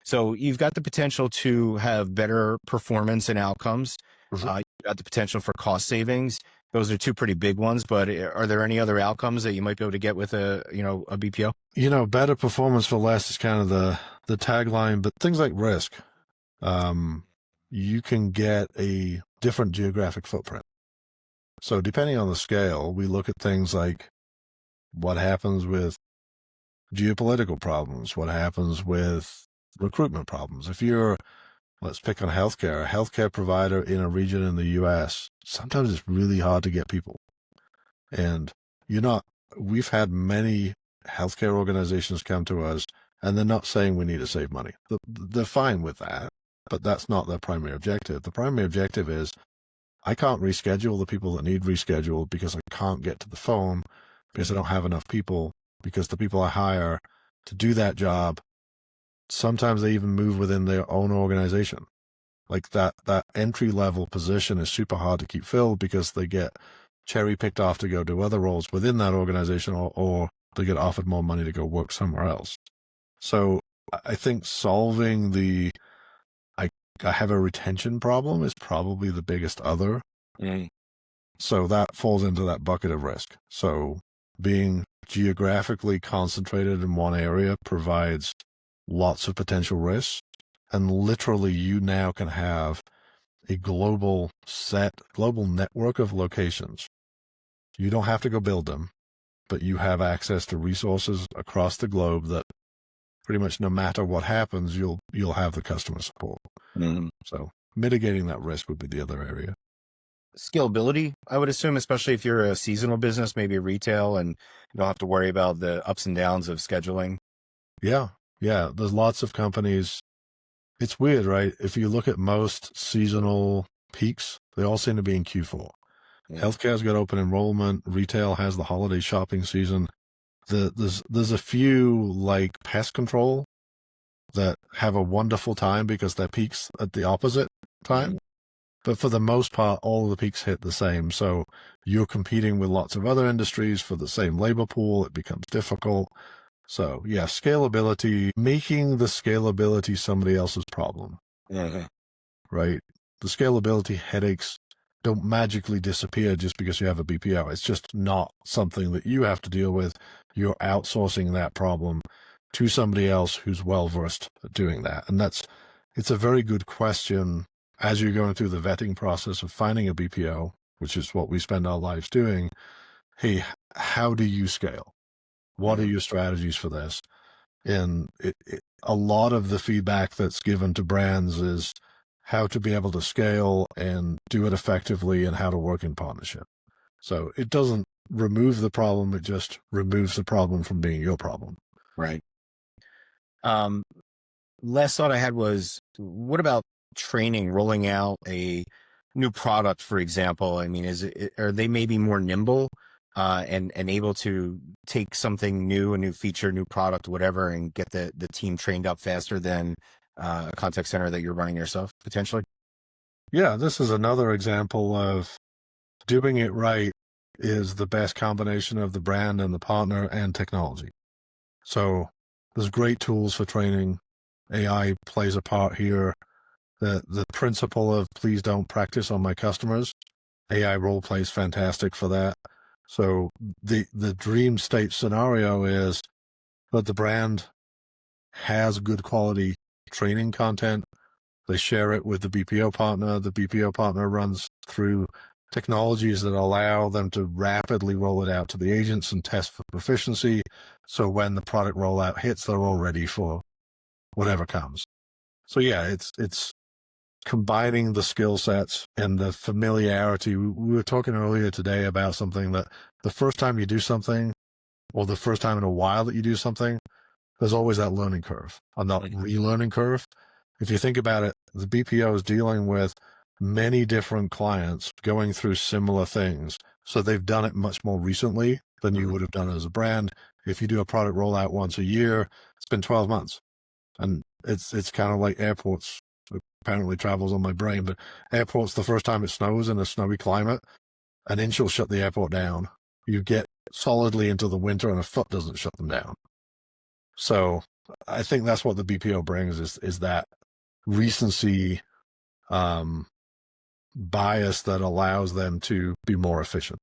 So you've got the potential to have better performance and outcomes. Mm-hmm. You've got the potential for cost savings. Those are two pretty big ones, but are there any other outcomes that you might be able to get with a BPO? Better performance for less is kind of the tagline, but things like risk, you can get a different geographic footprint. So depending on the scale, we look at things like what happens with geopolitical problems, what happens with recruitment problems. If you're, let's pick on healthcare, a healthcare provider in a region in the US, sometimes it's really hard to get people. And we've had many healthcare organizations come to us, and they're not saying we need to save money. They're fine with that, but that's not their primary objective. The primary objective is, I can't reschedule the people that need rescheduled because I can't get to the phone, because I don't have enough people, because the people I hire to do that job, sometimes they even move within their own organization. Like that entry-level position is super hard to keep filled because they get cherry-picked off to go do other roles within that organization, or they get offered more money to go work somewhere else. So I think solving I have a retention problem is probably the biggest other. Mm. So that falls into that bucket of risk. So being geographically concentrated in one area provides lots of potential risks. And literally you now can have a global network of locations. You don't have to go build them, but you have access to resources across the globe that pretty much no matter what happens, you'll have the customer support. Mm-hmm. So mitigating that risk would be the other area. Scalability, I would assume, especially if you're a seasonal business, maybe retail, and you don't have to worry about the ups and downs of scheduling. Yeah. There's lots of companies. It's weird, right? If you look at most seasonal peaks, they all seem to be in Q4. Yeah. Healthcare's got open enrollment. Retail has the holiday shopping season. There's a few like pest control that have a wonderful time because their peaks at the opposite time. But for the most part, all of the peaks hit the same. So you're competing with lots of other industries for the same labor pool. It becomes difficult. So yeah, scalability, making the scalability somebody else's problem. Mm-hmm. Right? The scalability headaches don't magically disappear just because you have a BPO. It's just not something that you have to deal with. You're outsourcing that problem to somebody else who's well-versed at doing that. And it's a very good question as you're going through the vetting process of finding a BPO, which is what we spend our lives doing. Hey, how do you scale? What are your strategies for this? And a lot of the feedback that's given to brands is how to be able to scale and do it effectively and how to work in partnership. So it doesn't remove the problem. It just removes the problem from being your problem. Right. Last thought I had was, what about training, rolling out a new product, for example? I mean, are they maybe more nimble and able to take something new, a new feature, new product, whatever, and get the team trained up faster than a contact center that you're running yourself, potentially? Yeah, this is another example of doing it right is the best combination of the brand and the partner and technology. So there's great tools for training. AI plays a part here. The principle of please don't practice on my customers. AI role plays fantastic for that. So the dream state scenario is that the brand has good quality training content. They share it with the BPO partner. The BPO partner runs through technologies that allow them to rapidly roll it out to the agents and test for proficiency. So when the product rollout hits, they're all ready for whatever comes. So yeah, it's combining the skill sets and the familiarity. We were talking earlier today about something that the first time you do something, or the first time in a while that you do something, there's always that learning curve, or not relearning curve. If you think about it, the BPO is dealing with many different clients going through similar things. So they've done it much more recently than you would have done as a brand. If you do a product rollout once a year, it's been 12 months. And it's kind of like airports. Apparently travels on my brain, but airports, the first time it snows in a snowy climate, an inch will shut the airport down. You get solidly into the winter and a foot doesn't shut them down. So I think that's what the BPO brings is that recency bias that allows them to be more efficient.